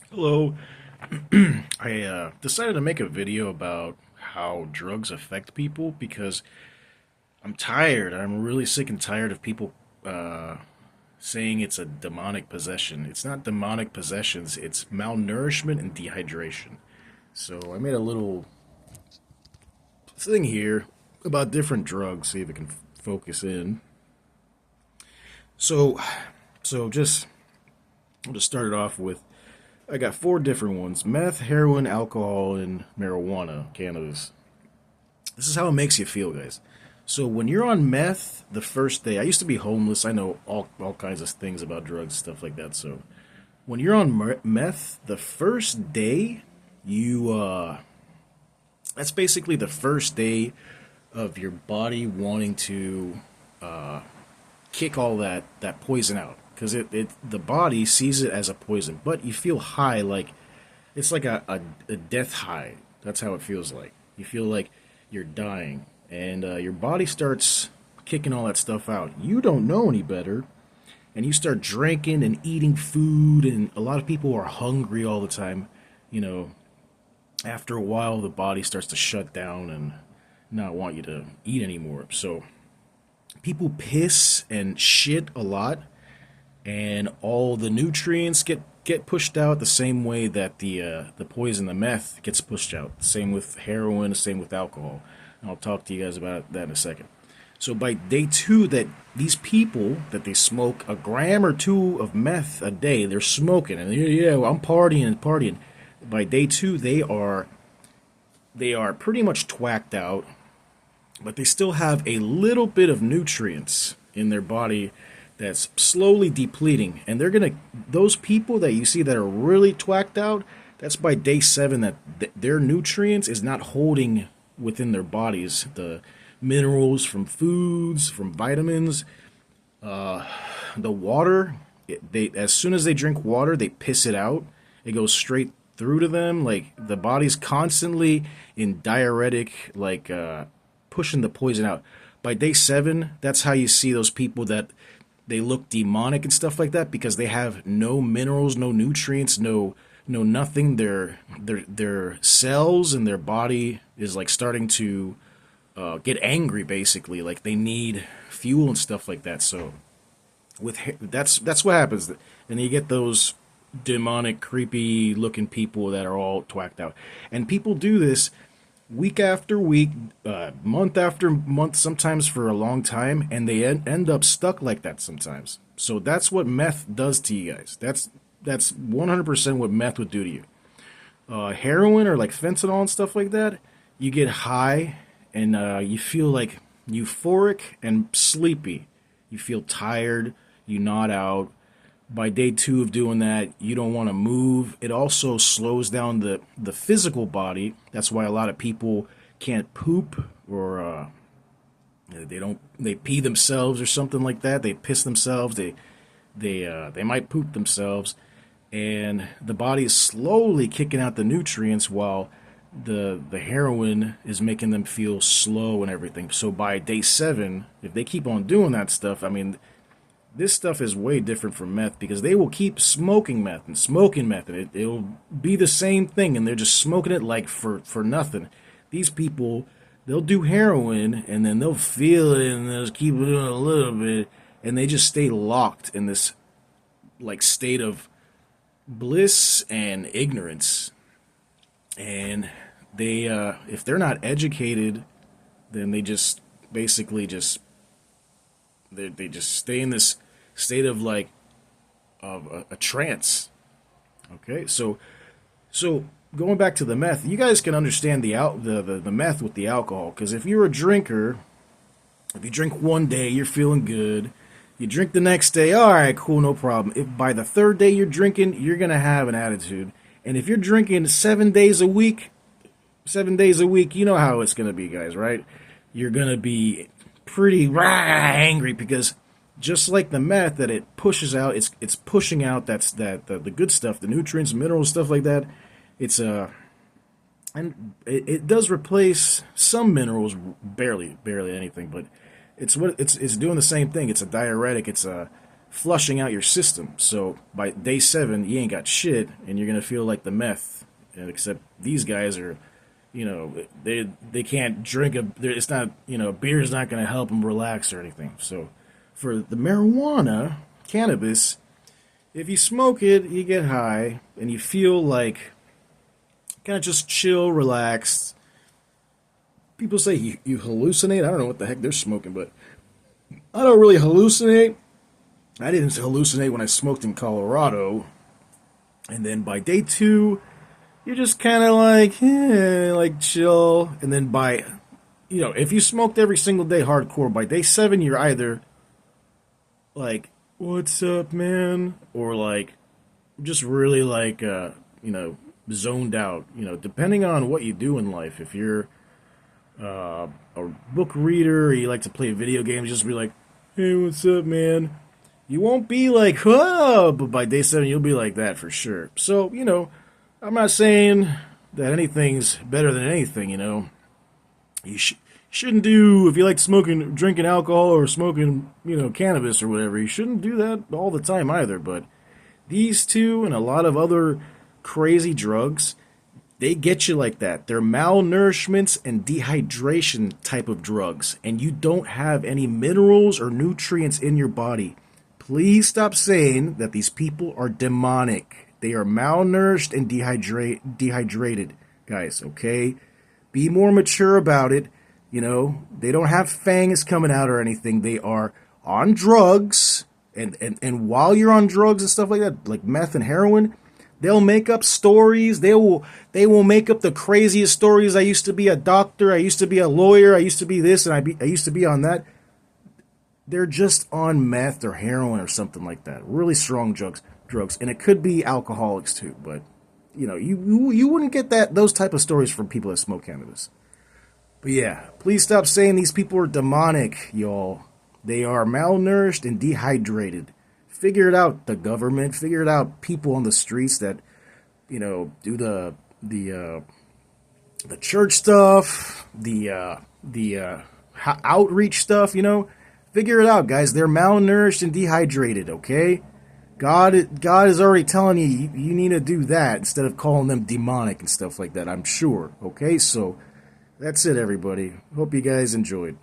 Hello. I decided to make a video about how drugs affect people because I'm tired. I'm really sick and tired of people saying it's a demonic possession. It's not demonic possessions, it's malnourishment and dehydration. So I made a little thing here about different drugs, see if it can focus in. So, so just I'll just start it off with I got four different ones: meth, heroin, alcohol, and marijuana, cannabis. This is how it makes you feel, guys. So when you're on meth, the first day, I used to be homeless. I know all kinds of things about drugs, stuff like that. So when you're on meth, the first day, you that's basically the first day of your body wanting to kick all that poison out because it the body sees it as a poison, but you feel high like it's like a death high. That's how it feels like. You feel like you're dying, and your body starts kicking all that stuff out. You don't know any better, and you start drinking and eating food, and a lot of people are hungry all the time. You know, after a while, the body starts to shut down and not want you to eat anymore. So people piss and shit a lot, and all the nutrients get pushed out the same way that the poison, the meth, gets pushed out. Same with heroin, same with alcohol. And I'll talk to you guys about that in a second. So by day two, that these people that they smoke a gram or two of meth a day, they're smoking and yeah, well, I'm partying and partying. By day two, they are pretty much twacked out, but they still have a little bit of nutrients in their body that's slowly depleting. And they're gonna those people that you see that are really twacked out, that's by day seven that their nutrients is not holding within their bodies the minerals from foods, from vitamins, the water. They as soon as they drink water, they piss it out. It goes straight through to them. Like the body's constantly in diuretic, like pushing the poison out. By day seven, that's how you see those people that they look demonic and stuff like that because they have no minerals, no nutrients, no nothing. Their cells in their body is like starting to get angry, basically. Like they need fuel and stuff like that. So that's what happens, and you get those demonic, creepy looking people that are all twacked out, and people do this week after week, month after month, sometimes for a long time, and they end up stuck like that sometimes. So that's what meth does to you guys. That's 100% what meth would do to you. Heroin or like fentanyl and stuff like that, you get high and you feel like euphoric and sleepy. You feel tired. You nod out. By day two of doing that, you don't want to move. It also slows down the physical body. That's why a lot of people can't poop or they pee themselves or something like that. They piss themselves. They might poop themselves, and the body is slowly kicking out the nutrients while the heroin is making them feel slow and everything. So by day seven, if they keep on doing that stuff, I mean, this stuff is way different from meth because they will keep smoking meth and smoking meth, and it'll be the same thing, and they're just smoking it like for nothing. These people, they'll do heroin and then they'll feel it and they'll just keep doing it a little bit, and they just stay locked in this like state of bliss and ignorance. And they, if they're not educated, then they just basically just they just stay in this state of like of a trance. Okay, so going back to the meth, you guys can understand the meth with the alcohol, because if you're a drinker, if you drink one day, you're feeling good. You drink the next day, all right, cool, no problem. If by the third day you're drinking, you're gonna have an attitude. And if you're drinking 7 days a week, 7 days a week, you know how it's gonna be, guys, right? You're gonna be pretty angry because just like the meth that it pushes out, it's pushing out the good stuff, the nutrients, minerals, stuff like that. It's and it does replace some minerals, barely anything, but it's what it's doing the same thing. It's a diuretic. It's a flushing out your system. So by day 7, you ain't got shit, and you're gonna feel like the meth. And except these guys are, they can't drink it's not, beer is not gonna help them relax or anything. So for the marijuana, cannabis, if you smoke it, you get high and you feel like kind of just chill, relaxed. People say you hallucinate. I don't know what the heck they're smoking, but I don't really hallucinate. I didn't hallucinate when I smoked in Colorado. And then by day 2, you're just kind of like chill. And then if you smoked every single day hardcore, by day 7, you're either like, what's up, man? Or like, just really zoned out. Depending on what you do in life. If you're a book reader or you like to play video games, just be like, hey, what's up, man? You won't be like, whoa, but by day 7, you'll be like that for sure. So, I'm not saying that anything's better than anything, You shouldn't do, if you like drinking alcohol or smoking, cannabis or whatever, you shouldn't do that all the time either. But these two and a lot of other crazy drugs, they get you like that. They're malnourishments and dehydration type of drugs, and you don't have any minerals or nutrients in your body. Please stop saying that these people are demonic. They are malnourished and dehydrated, guys, okay? Be more mature about it. They don't have fangs coming out or anything. They are on drugs, and while you're on drugs and stuff like that, like meth and heroin, they'll make up stories. They will make up the craziest stories. I used to be a doctor. I used to be a lawyer. I used to be this, and I used to be on that. They're just on meth or heroin or something like that. Really strong drugs, and it could be alcoholics too. But you wouldn't get those type of stories from people that smoke cannabis. But yeah, please stop saying these people are demonic, y'all. They are malnourished and dehydrated. Figure it out, the government. Figure it out, people on the streets that do the church stuff, the outreach stuff. Figure it out, guys. They're malnourished and dehydrated, okay? God is already telling you need to do that instead of calling them demonic and stuff like that, I'm sure, okay? So that's it, everybody. Hope you guys enjoyed.